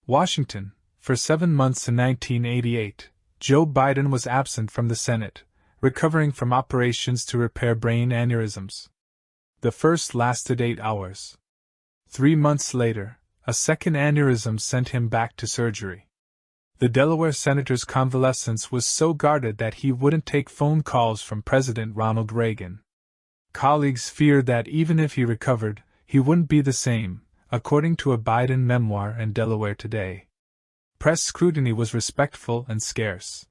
Washington. For 7 months in 1988, Joe Biden was absent from the Senate, recovering from operations to repair brain aneurysms. The first lasted 8 hours. 3 months later, a second aneurysm sent him back to surgery. The Delaware senator's convalescence was so guarded that he wouldn't take phone calls from President Ronald Reagan. Colleagues feared that even if he recovered, he wouldn't be the same, according to a Biden memoir in Delaware Today. Press scrutiny was respectful and scarce.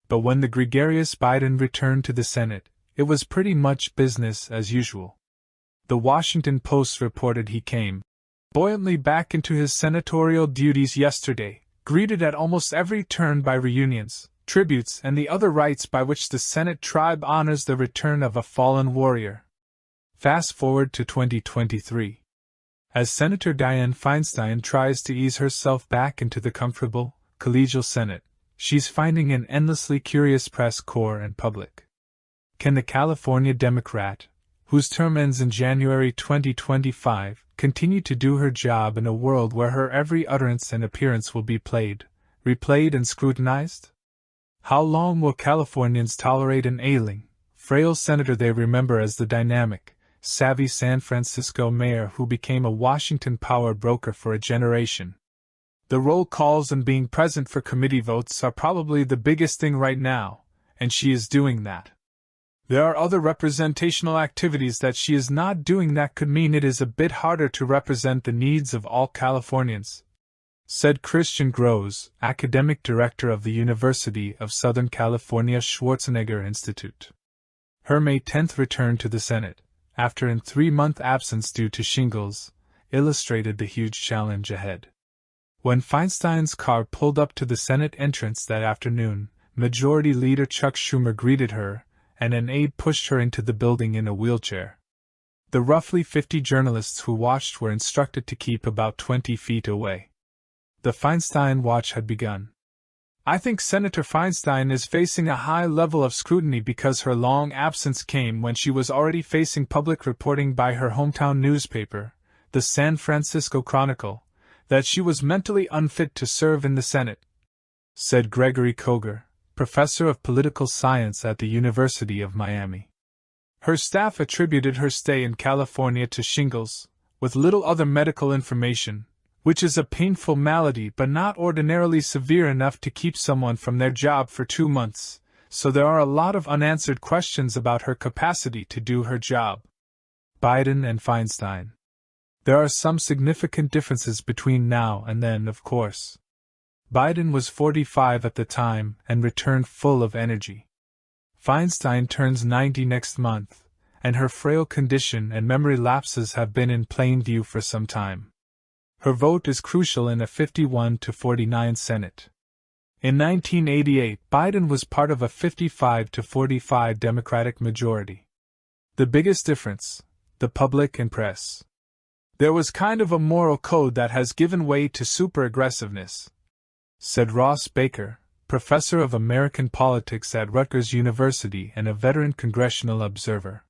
But when the gregarious Biden returned to the Senate, it was pretty much business as usual. The Washington Post reported he came buoyantly back into his senatorial duties yesterday, greeted at almost every turn by reunions, tributes, and the other rites by which the Senate tribe honors the return of a fallen warrior. Fast forward to 2023. As Senator Dianne Feinstein tries to ease herself back into the comfortable, collegial Senate, she's finding an endlessly curious press corps and public. Can the California Democrat, whose term ends in January 2025, continue to do her job in a world where her every utterance and appearance will be played, replayed, and scrutinized? How long will Californians tolerate an ailing, frail senator they remember as the dynamic, savvy San Francisco mayor who became a Washington power broker for a generation? The roll calls and being present for committee votes are probably the biggest thing right now, and she is doing that. There are other representational activities that she is not doing that could mean it is a bit harder to represent the needs of all Californians, said Christian Grosz, academic director of the University of Southern California Schwarzenegger Institute. Her May 10th return to the Senate, after a 3-month absence due to shingles, illustrated the huge challenge ahead. When Feinstein's car pulled up to the Senate entrance that afternoon, Majority Leader Chuck Schumer greeted her, and an aide pushed her into the building in a wheelchair. The roughly 50 journalists who watched were instructed to keep about 20 feet away. The Feinstein watch had begun. I think Senator Feinstein is facing a high level of scrutiny because her long absence came when she was already facing public reporting by her hometown newspaper, the San Francisco Chronicle, that she was mentally unfit to serve in the Senate, said Gregory Koger, professor of political science at the University of Miami. Her staff attributed her stay in California to shingles, with little other medical information, which is a painful malady but not ordinarily severe enough to keep someone from their job for 2 months, so there are a lot of unanswered questions about her capacity to do her job. Biden and Feinstein. There are some significant differences between now and then, of course. Biden was 45 at the time and returned full of energy. Feinstein turns 90 next month, and her frail condition and memory lapses have been in plain view for some time. Her vote is crucial in a 51-49 Senate. In 1988, Biden was part of a 55-45 Democratic majority. The biggest difference: the public and press. There was kind of a moral code that has given way to super-aggressiveness, said Ross Baker, professor of American politics at Rutgers University and a veteran congressional observer.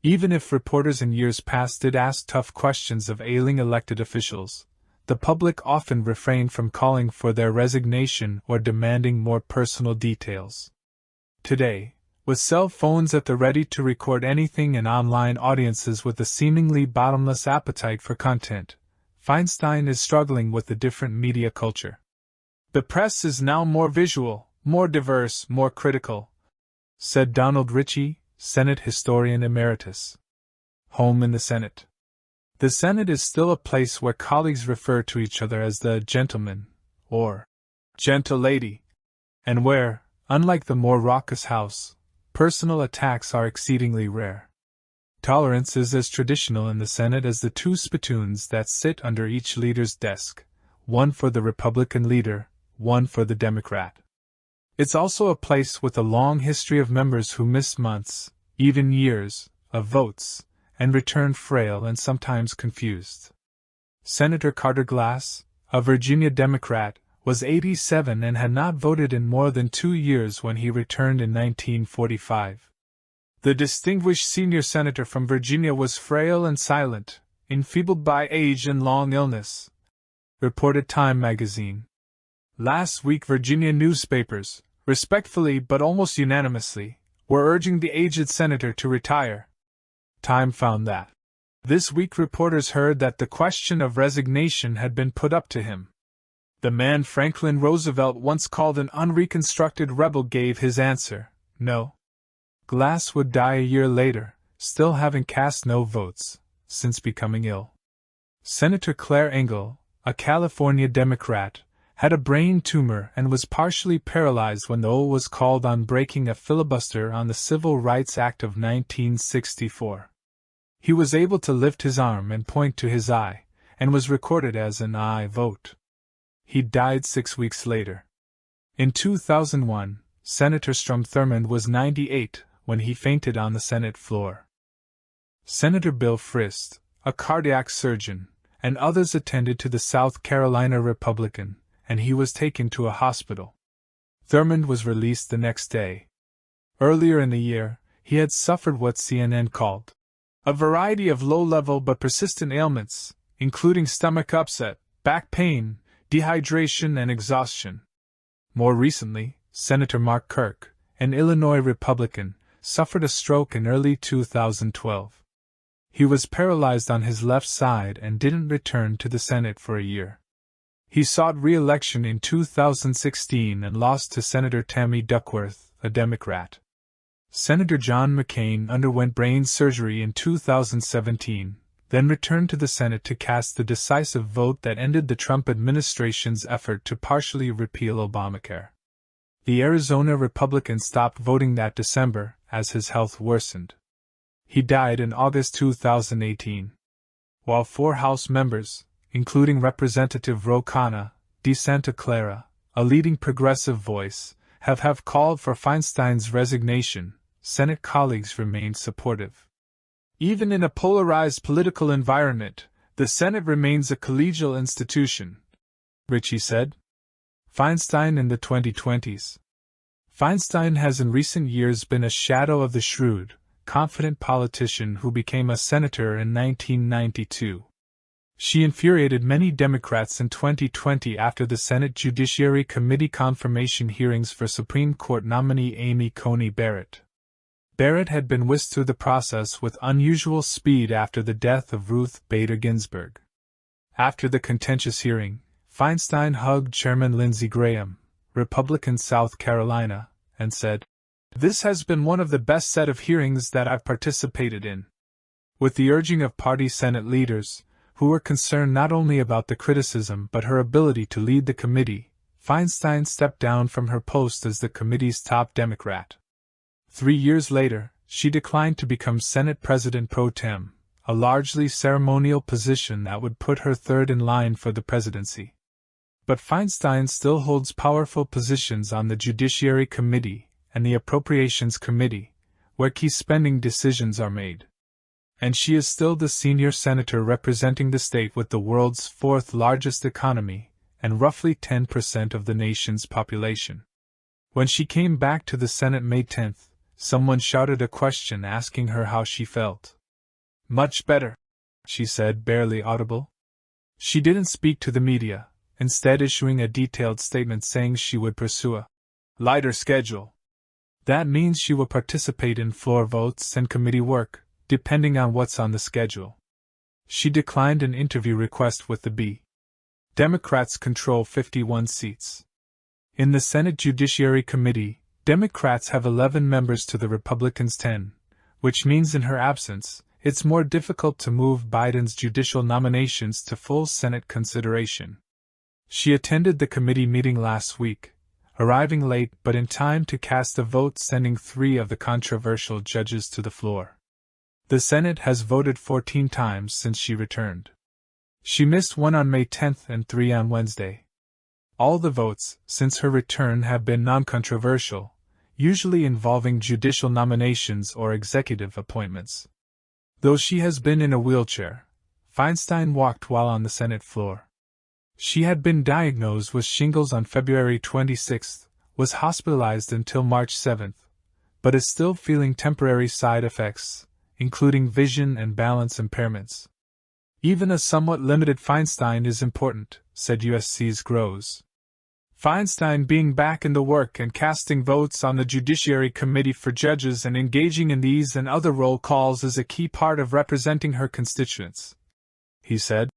Even if reporters in years past did ask tough questions of ailing elected officials, the public often refrained from calling for their resignation or demanding more personal details. Today, with cell phones at the ready to record anything and online audiences with a seemingly bottomless appetite for content, Feinstein is struggling with a different media culture. The press is now more visual, more diverse, more critical, said Donald Ritchie, Senate historian emeritus. Home in the Senate. The Senate is still a place where colleagues refer to each other as the gentleman, or gentle lady, and where, unlike the more raucous House, personal attacks are exceedingly rare. Tolerance is as traditional in the Senate as the 2 spittoons that sit under each leader's desk, one for the Republican leader, one for the Democrat. It's also a place with a long history of members who miss months, even years, of votes, and return frail and sometimes confused. Senator Carter Glass, a Virginia Democrat, was 87 and had not voted in more than 2 years when he returned in 1945. The distinguished senior senator from Virginia was frail and silent, enfeebled by age and long illness. reported Time magazine. Last week, Virginia newspapers, respectfully but almost unanimously, were urging the aged senator to retire. Time found that. This week, reporters heard that the question of resignation had been put up to him. The man Franklin Roosevelt once called an unreconstructed rebel gave his answer: no. Glass would die a year later, still having cast no votes, since becoming ill. Senator Claire Engle, a California Democrat, had a brain tumor and was partially paralyzed when the O was called on breaking a filibuster on the Civil Rights Act of 1964. He was able to lift his arm and point to his eye, and was recorded as an aye vote. He died 6 weeks later. In 2001, Senator Strom Thurmond was 98 when he fainted on the Senate floor. Senator Bill Frist, a cardiac surgeon, and others attended to the South Carolina Republican, and he was taken to a hospital. Thurmond was released the next day. Earlier in the year, he had suffered what CNN called a variety of low-level but persistent ailments, including stomach upset, back pain, dehydration, and exhaustion. More recently, Senator Mark Kirk, an Illinois Republican, suffered a stroke in early 2012. He was paralyzed on his left side and didn't return to the Senate for a year. He sought re-election in 2016 and lost to Senator Tammy Duckworth, a Democrat. Senator John McCain underwent brain surgery in 2017, then returned to the Senate to cast the decisive vote that ended the Trump administration's effort to partially repeal Obamacare. The Arizona Republican stopped voting that December as his health worsened. He died in August 2018. While 4 House members, including Representative Ro Khanna, de Santa Clara, a leading progressive voice, have called for Feinstein's resignation, Senate colleagues remained supportive. Even in a polarized political environment, the Senate remains a collegial institution, Ritchie said. Feinstein in the 2020s. Feinstein has in recent years been a shadow of the shrewd, confident politician who became a senator in 1992. She infuriated many Democrats in 2020 after the Senate Judiciary Committee confirmation hearings for Supreme Court nominee Amy Coney Barrett. Barrett had been whisked through the process with unusual speed after the death of Ruth Bader Ginsburg. After the contentious hearing, Feinstein hugged Chairman Lindsey Graham, Republican South Carolina, and said, "This has been one of the best set of hearings that I've participated in." With the urging of party Senate leaders, who were concerned not only about the criticism but her ability to lead the committee, Feinstein stepped down from her post as the committee's top Democrat. 3 years later, she declined to become Senate President pro tem, a largely ceremonial position that would put her third in line for the presidency. But Feinstein still holds powerful positions on the Judiciary Committee and the Appropriations Committee, where key spending decisions are made. And she is still the senior senator representing the state with the world's 4th largest economy and roughly 10% of the nation's population. When she came back to the Senate May 10th, someone shouted a question asking her how she felt. "Much better," she said, barely audible. She didn't speak to the media, instead issuing a detailed statement saying she would pursue a lighter schedule. That means she will participate in floor votes and committee work, depending on what's on the schedule. She declined an interview request with the B. Democrats control 51 seats. In the Senate Judiciary Committee, Democrats have 11 members to the Republicans' 10, which means in her absence, it's more difficult to move Biden's judicial nominations to full Senate consideration. She attended the committee meeting last week, arriving late but in time to cast a vote sending 3 of the controversial judges to the floor. The Senate has voted 14 times since she returned. She missed 1 on May 10th and 3 on Wednesday. All the votes, since her return, have been non-controversial, usually involving judicial nominations or executive appointments. Though she has been in a wheelchair, Feinstein walked while on the Senate floor. She had been diagnosed with shingles on February 26, was hospitalized until March 7, but is still feeling temporary side effects, including vision and balance impairments. Even a somewhat limited Feinstein is important, said USC's Groves. Feinstein being back in the work and casting votes on the Judiciary Committee for judges and engaging in these and other roll calls is a key part of representing her constituents, he said.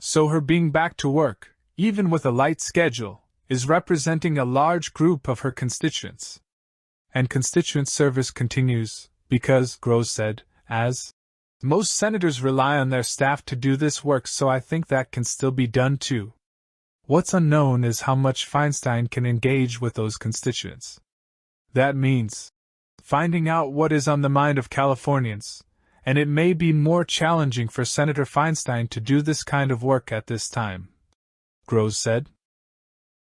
So her being back to work, even with a light schedule, is representing a large group of her constituents. And constituent service continues, because, Groves said, as most senators rely on their staff to do this work, so I think that can still be done too. What's unknown is how much Feinstein can engage with those constituents. That means finding out what is on the mind of Californians, and it may be more challenging for Senator Feinstein to do this kind of work at this time, Groves said.